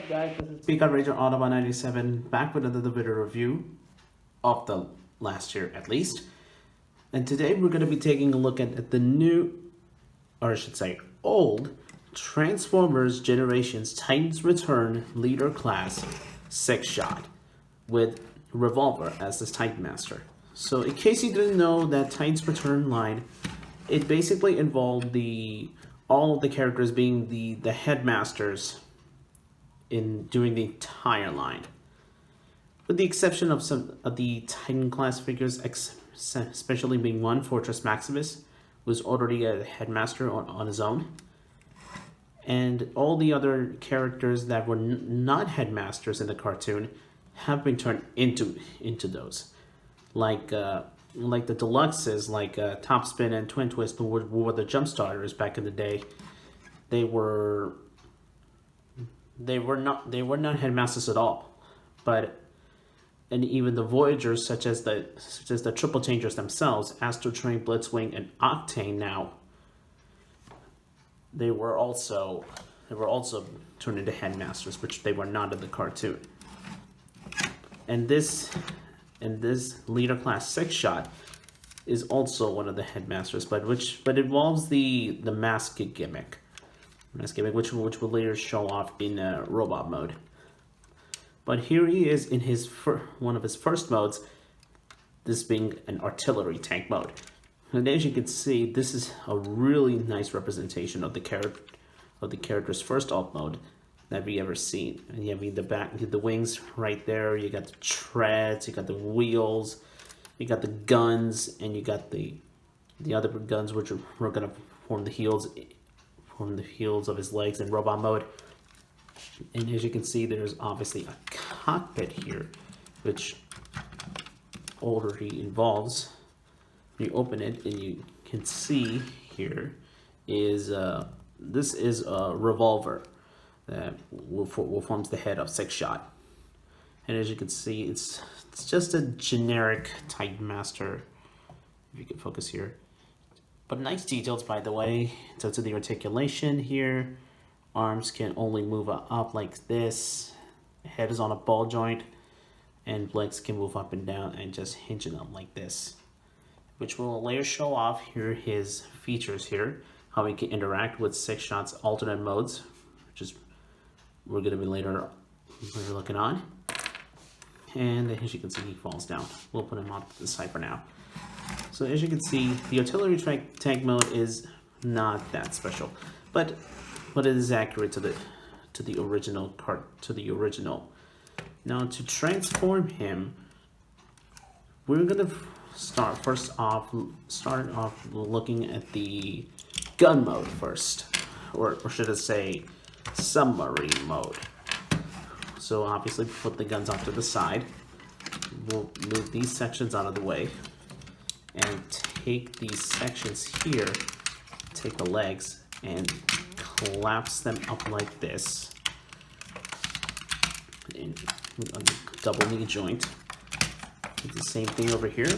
Guys, this is Speak Out Ranger Autobot 97 back with another video review of the last year at least. And today we're going to be taking a look at the new, or I should say old, Transformers Generations Titans Return Leader Class Sixshot with Revolver as this Titan Master. So in case you didn't know, that Titans Return line, it basically involved all of the characters being the headmasters during the entire line, with the exception of some of the Titan class figures, especially being one, Fortress Maximus, was already a headmaster on his own, and all the other characters that were not headmasters in the cartoon have been turned into those, like the deluxes, like Topspin and Twin Twist, who were the jump starters back in the day. They were not headmasters at all, and even the Voyagers, such as the Triple Changers themselves, Astro Train, Blitzwing, and Octane, now they were also turned into headmasters, which they were not in the cartoon. And this leader class Sixshot is also one of the headmasters, but involves the mask gimmick. Which will later show off in robot mode. But here he is in one of his first modes, this being an artillery tank mode. And as you can see, this is a really nice representation of the character's first alt mode that we ever seen. And you have the wings right there. You got the treads, you got the wheels, you got the guns, and you got the other guns which were gonna form the heels of his legs in robot mode. And as you can see, there's obviously a cockpit here, which already involves, you open it and you can see here is this is a Revolver that forms the head of Sixshot. And as you can see, it's just a generic Titan Master, if you can focus here. But nice details, by the way. So to the articulation here, arms can only move up like this, head is on a ball joint, and legs can move up and down and just hinge it up like this, which will later show off here his features here, how he can interact with Sixshot's alternate modes, which is we're going to be later looking on. And as you can see, he falls down. We'll put him on the side for now. So as you can see, the artillery tank mode is not that special, but it is accurate to the original. Now to transform him, we're gonna start off looking at the gun mode first, or should I say submarine mode. So obviously put the guns off to the side. We'll move these sections out of the way and take these sections here, take the legs and collapse them up like this in a double knee joint. Do the same thing over here.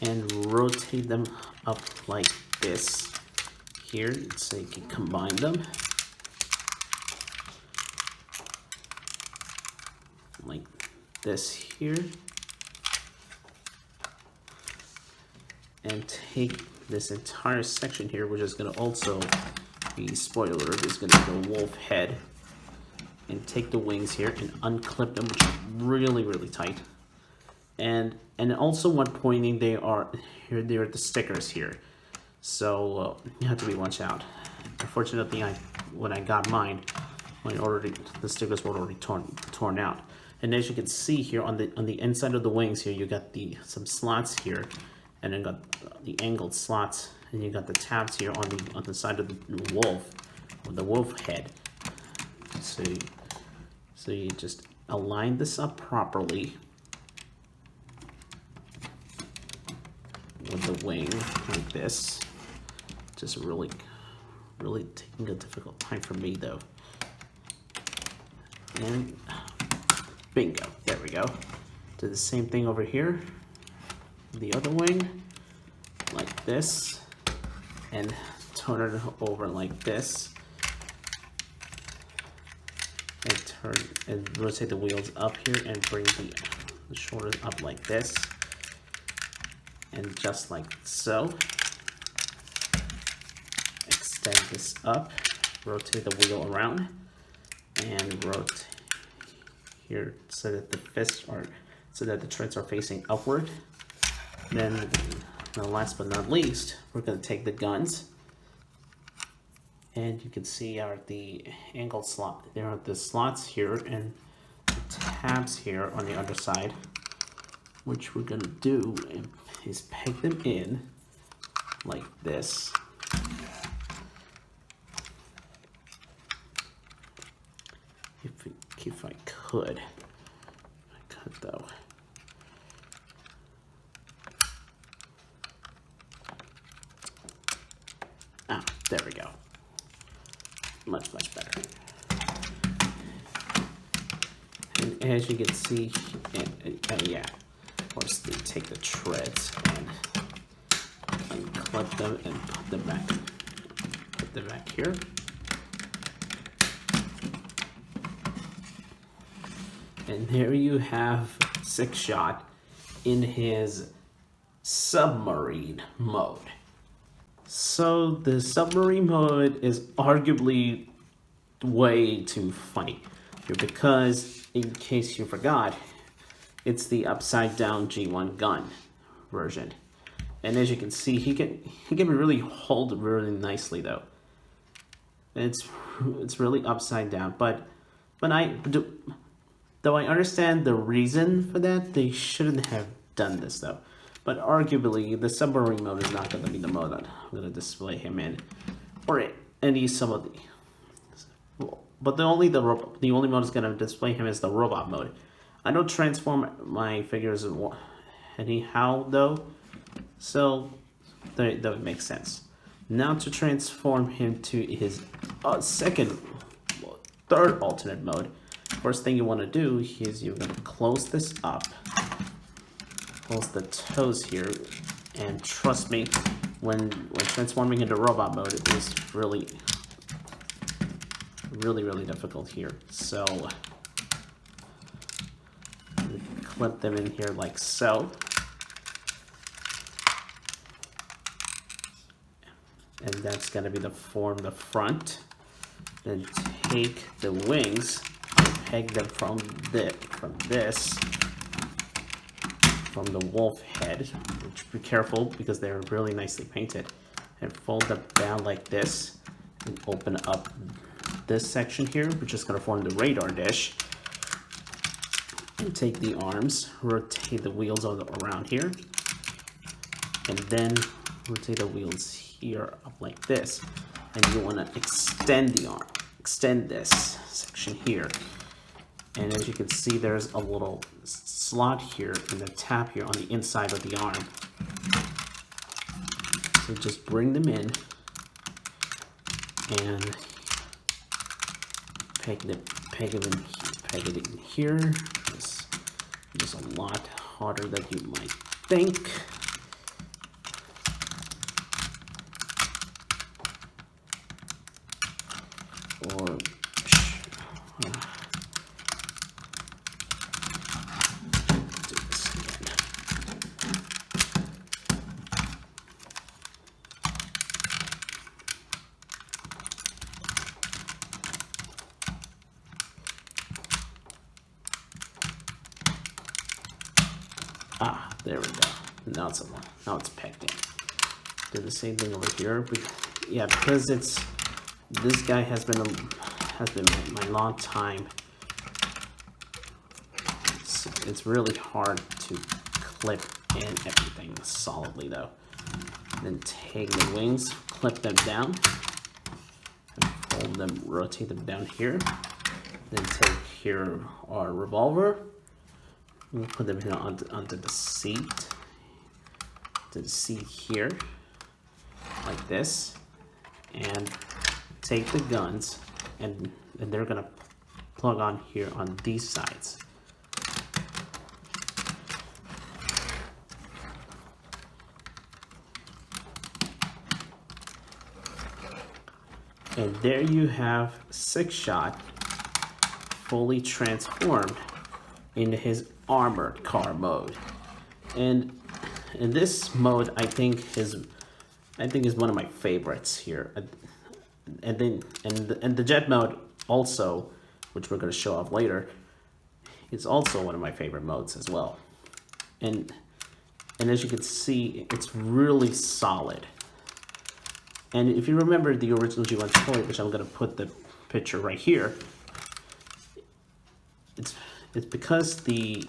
And rotate them up like this here, so you can combine them. Like this here, and take this entire section here, which is going to also be, spoiler alert, is going to be the wolf head, and take the wings here and unclip them, which is really tight. And also one pointing, they are the stickers here, so you have to be watch out. Unfortunately, when I got mine, the stickers were already torn out. And as you can see here on the inside of the wings here, you got some slots here, and then got the angled slots, and you got the tabs here on the side of the wolf, or the wolf head. So you just align this up properly with the wing like this. Just really taking a difficult time for me though. And bingo, there we go. Do the same thing over here, the other wing, like this, and turn it over like this, and turn and rotate the wheels up here and bring the shoulders up like this, and just like so. Extend this up, rotate the wheel around, and rotate here so that the fists are, so that the treads are facing upward. Then, last but not least, we're going to take the guns, and you can see the angle slot. There are the slots here and the tabs here on the other side. Which we're going to do is peg them in like this. If I could though. Ah, there we go. Much better. And as you can see, yeah, of course, they take the treads and clip them and put them back. Put them back here. And there you have Sixshot in his submarine mode. So the submarine mode is arguably way too funny here because, in case you forgot, it's the upside down G1 gun version. And as you can see, he can really hold it really nicely though. It's really upside down, but though I understand the reason for that, they shouldn't have done this though. But arguably, the submarine mode is not going to be the mode that I'm going to display him in, or any some of the. But the only mode is going to display him is the robot mode. I don't transform my figures anyhow though, so that would make sense. Now to transform him to his third alternate mode. First thing you want to do is you're going to close this up, close the toes here, and trust me, when transforming into robot mode, it is really difficult here. So clip them in here like so, and that's going to be the front. Then take the wings, peg them from the wolf head, which be careful because they're really nicely painted, and fold them down like this and open up this section here, which is going to form the radar dish, and take the arms, rotate the wheels around here, and then rotate the wheels here up like this, and you want to extend the arm, extend this section here. And as you can see, there's a little slot here and a tap here on the inside of the arm. So just bring them in and peg it in here. It's just a lot harder than you might think. Or there we go. Now it's pegged in. Do the same thing over here. Yeah, because this guy has been my long time. It's really hard to clip in everything solidly though. Then take the wings, clip them down, and fold them, rotate them down here. Then take here our revolver. We'll put them here onto the seat, here, like this, and take the guns, and they're gonna plug on here on these sides. And there you have Sixshot fully transformed into his armored car mode. And in this mode, I think is one of my favorites here. And then the jet mode also, which we're going to show off later, is also one of my favorite modes as well. And as you can see, it's really solid. And if you remember the original G1 toy, which I'm going to put the picture right here, it's because I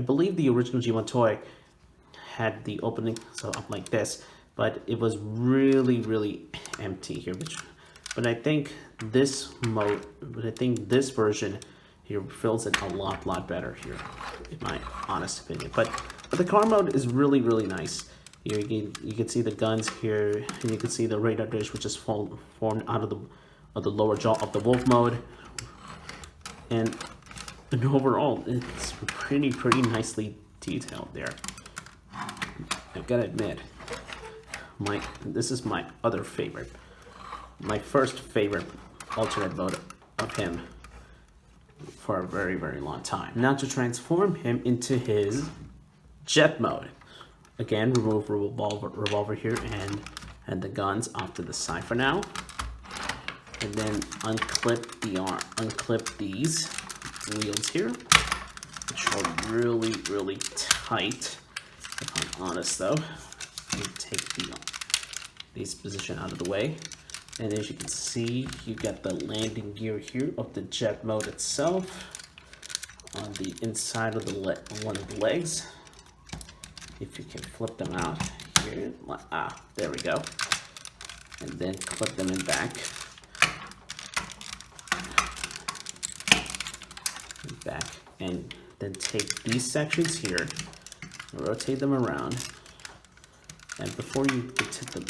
believe the original G1 toy had the opening so up like this, but it was really empty here. But I think this version here fills it a lot better here, in my honest opinion. But the car mode is really nice. Here you can see the guns here, and you can see the radar dish, which is formed out of the lower jaw of the wolf mode. And overall, it's pretty nicely detailed there. I've got to admit, this is my other favorite, my first favorite alternate mode of him for a very long time. Now to transform him into his jet mode. Again, remove revolver here and the guns off to the side for now. And then unclip these wheels here, which are really tight, if I'm honest though. You take these position out of the way. And as you can see, you get the landing gear here of the jet mode itself on the inside of one of the legs. If you can flip them out here, there we go. And then clip them in back. And then take these sections here, rotate them around. And before you get to the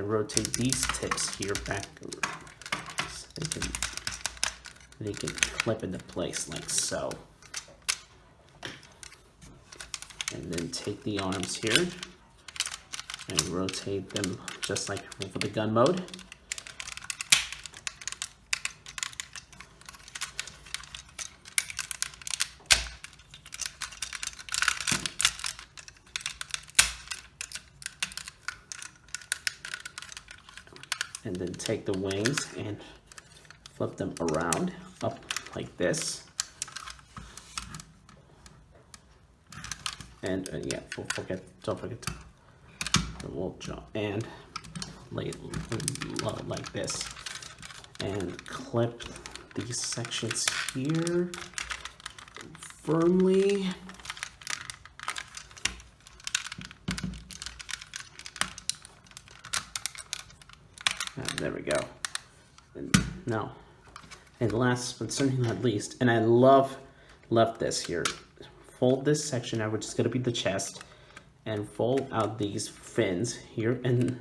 rotate these tips here back, so they can clip into place like so. And then take the arms here and rotate them just like for the gun mode. And then take the wings and flip them around up like this. And yeah, don't forget the wolf jaw, and lay it like this, and clip these sections here firmly. There we go. And last but certainly not least, and I love this here. Fold this section out, which is going to be the chest, and fold out these fins here. And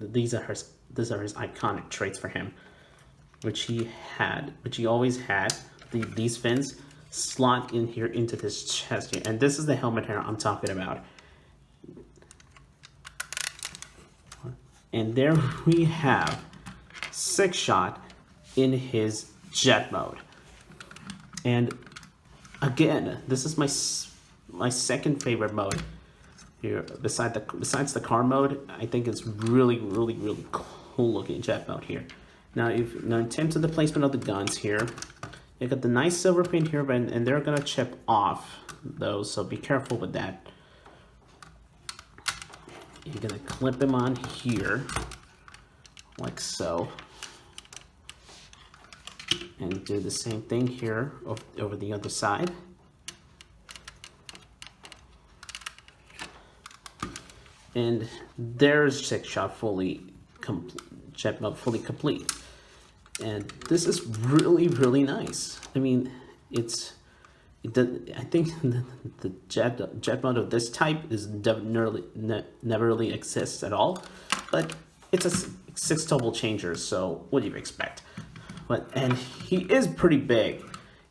these are his iconic traits for him, which he always had. These fins slot in here into this chest here, and this is the helmet here I'm talking about. And there we have Sixshot in his jet mode. And again, this is my second favorite mode here. Besides the car mode, I think it's really cool looking jet mode here. Now, in terms of the placement of the guns here, you got the nice silver paint here, and they're gonna chip off those, so be careful with that. You're gonna clip them on here, like so. And do the same thing here over the other side. And there's Sixshot jet mode fully complete. And this is really nice. I mean, I think the jet mode of this type is never really exists at all. But it's a 6 double changer, so what do you expect? And he is pretty big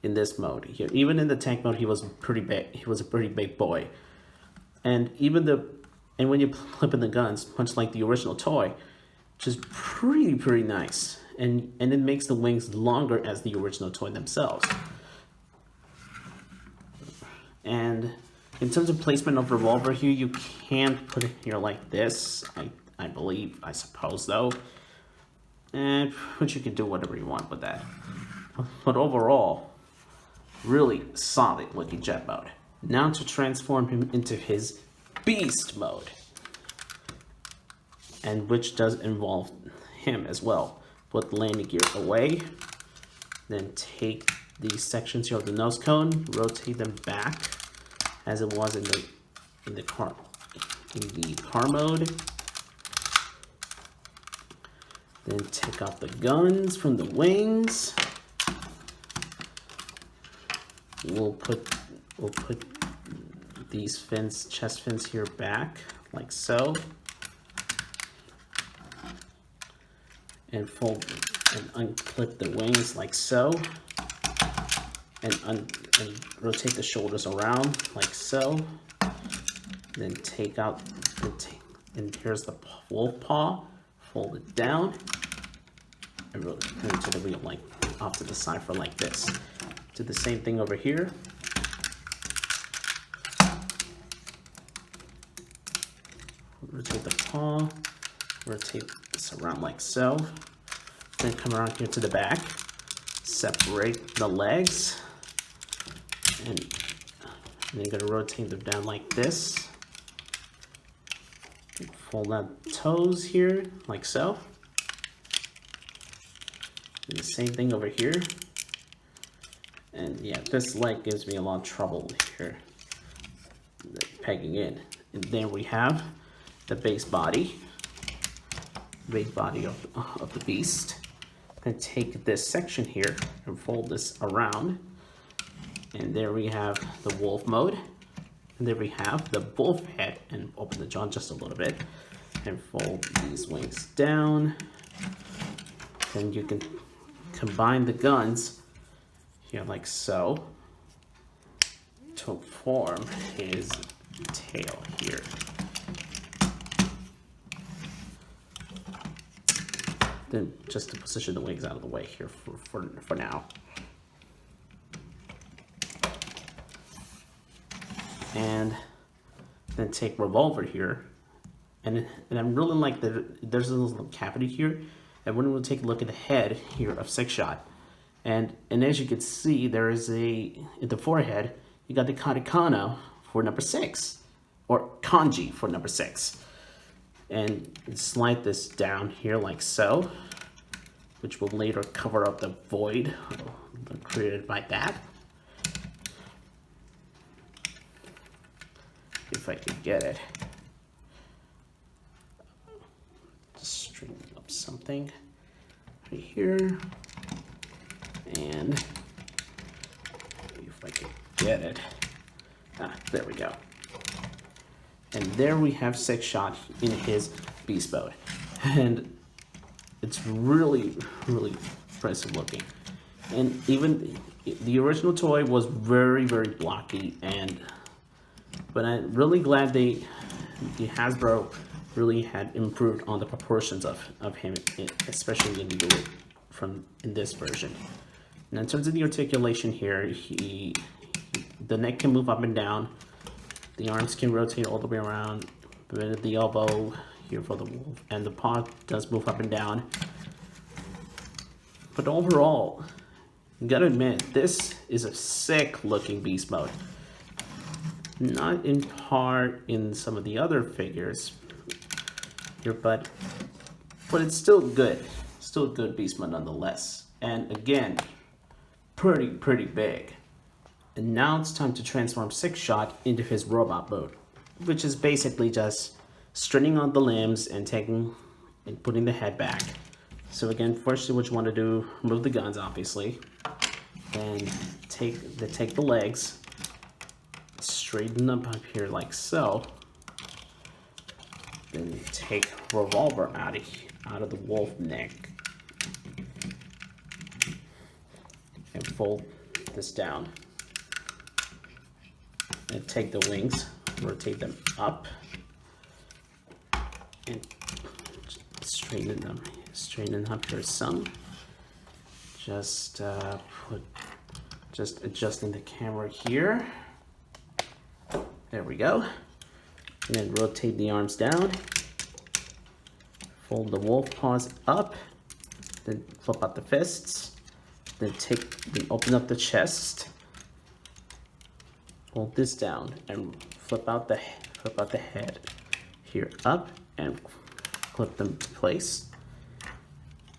in this mode. Even in the tank mode, he was pretty big. He was a pretty big boy. And when you clip in the guns, much like the original toy, which is pretty nice. And it makes the wings longer as the original toy themselves. And in terms of placement of Revolver here, you can put it here like this, I believe, I suppose though. But you can do whatever you want with that. But overall, really solid looking jet mode. Now to transform him into his beast mode. And which does involve him as well. Put the landing gear away. Then take these sections here of the nose cone, rotate them back as it was in the car mode. Then take out the guns from the wings. We'll put these fins, chest fins here back like so. And fold and unclip the wings like so. And rotate the shoulders around like so. Then take out and here's the wolf paw. Fold it down and rotate it to the wheel, like off to the side for like this. Do the same thing over here. Rotate the paw, rotate this around like so. Then come around here to the back, separate the legs, and then you're gonna rotate them down like this. Fold out toes here, like so. And the same thing over here. And yeah, this leg gives me a lot of trouble here, pegging in. And then we have the base body of the beast. Then take this section here and fold this around. And there we have the wolf mode. And there we have the wolf head, and open the jaw just a little bit and fold these wings down. Then you can combine the guns here like so to form his tail here. Then just to position the wings out of the way here for now. And then take Revolver here, and I really like that there's a little cavity here, and we're going to take a look at the head here of Sixshot, and as you can see, there is in the forehead you got the katakana for number 6, or kanji for number 6, and slide this down here like so, which will later cover up the void created by that. If I could get it. Just string up something right here. And if I could get it. There we go. And there we have Sixshot in his beast mode. And it's really impressive looking. And even the original toy was very blocky, but I'm really glad the Hasbro really had improved on the proportions of him, especially in this version. And in terms of the articulation here, the neck can move up and down, the arms can rotate all the way around, but the elbow here for the wolf, and the paw does move up and down. But overall, you gotta admit, this is a sick looking beast mode. Not in part in some of the other figures here, but it's still good. Still a good beast mode nonetheless. And again, pretty big. And now it's time to transform Sixshot into his robot mode, which is basically just stringing on the limbs and putting the head back. So again, firstly, what you want to do, remove the guns, obviously, and take the legs, straighten them up here like so. Then take Revolver out of the wolf neck and fold this down. And take the wings, rotate them up, and straighten up here some. Just adjusting the camera here. There we go. And then rotate the arms down. Fold the wolf paws up. Then flip out the fists. Then open up the chest. Hold this down and flip out the head here up and clip them to place.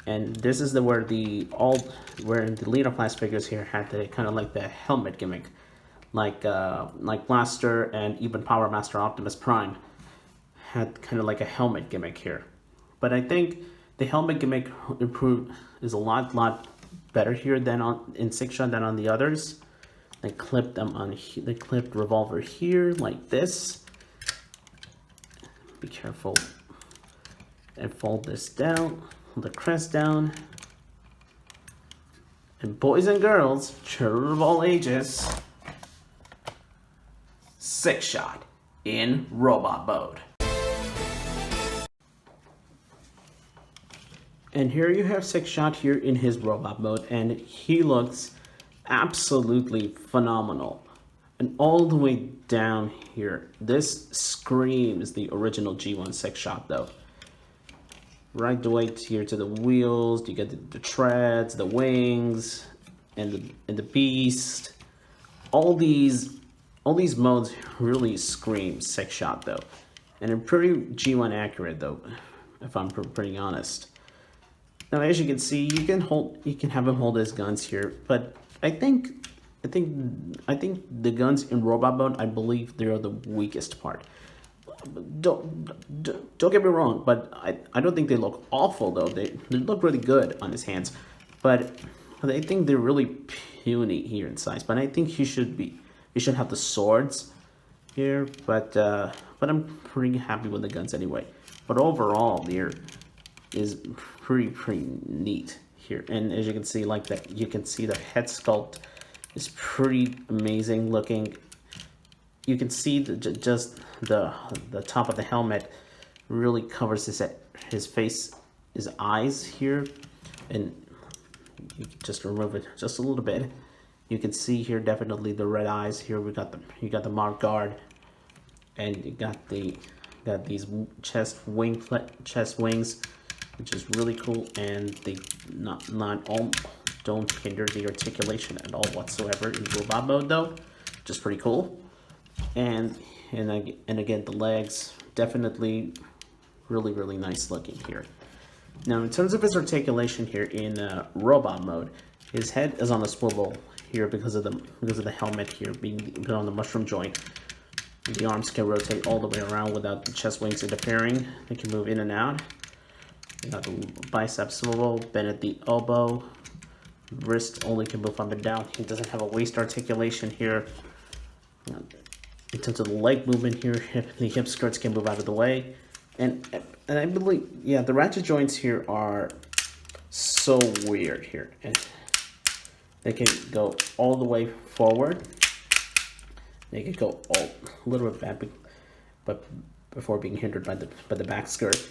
And this is where the leader class figures here had kind of like the helmet gimmick, like Blaster and even Power Master Optimus Prime had kind of like a helmet gimmick here. But I think the helmet gimmick is a lot better here than in Sixshot than on the others. They clipped Revolver here like this. Be careful and fold this down. The crest down. And boys and girls, children of all ages, Sixshot in robot mode. And here you have Sixshot here in his robot mode, and he looks absolutely phenomenal. And all the way down here, this screams the original G1 Sixshot though. Right the way here to the wheels, you get the treads, the wings, and the beast. All these modes really scream Sixshot though, and they're pretty G1 accurate though, if I'm pretty honest. Now as you can see, you can have him hold his guns here, but I think the guns in robot mode, I believe they're the weakest part. Don't get me wrong, but I don't think they look awful though. They look really good on his hands, but I think they're really puny here in size. But I think he should have the swords here. But I'm pretty happy with the guns anyway. But overall, there is pretty neat here. And as you can see, you can see the head sculpt is pretty amazing looking. You can see just the top of the helmet really covers his face, his eyes here, and you just remove it just a little bit. You can see here definitely the red eyes here. You got the mark guard, and you got these chest wings, which is really cool, and they don't hinder the articulation at all whatsoever in robot mode though, which is pretty cool. And again, the legs definitely really nice looking here. Now in terms of his articulation here in robot mode, his head is on a swivel here because of the helmet here being put on the mushroom joint. The arms can rotate all the way around without the chest wings interfering. They can move in and out. You got the bicep swivel, bend at the elbow. Wrist only can move up and down. He doesn't have a waist articulation here. In terms of the leg movement here, the hip skirts can move out of the way. And I believe, yeah, the ratchet joints here are so weird here. And they can go all the way forward. They can go a little bit back, but before being hindered by the back skirt.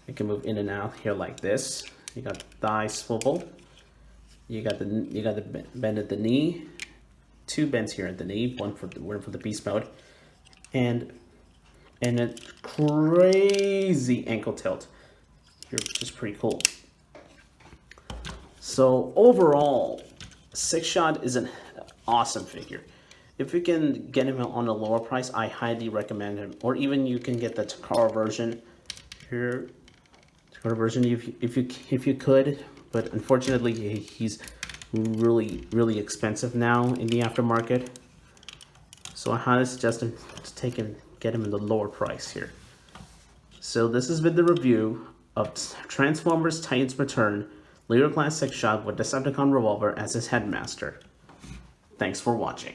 They can move in and out here like this. You got thigh swivel. You got the bend at the knee. Two bends here at the knee, one for the beast mode, and a crazy ankle tilt here, which is pretty cool. So overall, Sixshot is an awesome figure. If you can get him on a lower price, I highly recommend him. Or even you can get the Takara version here. Takara version if you could, but unfortunately he's really expensive now in the aftermarket. So I highly suggest him to get him in the lower price here. So this has been the review of Transformers Titans Return Leader Class Sixshot with Decepticon Revolver as his headmaster. Thanks for watching.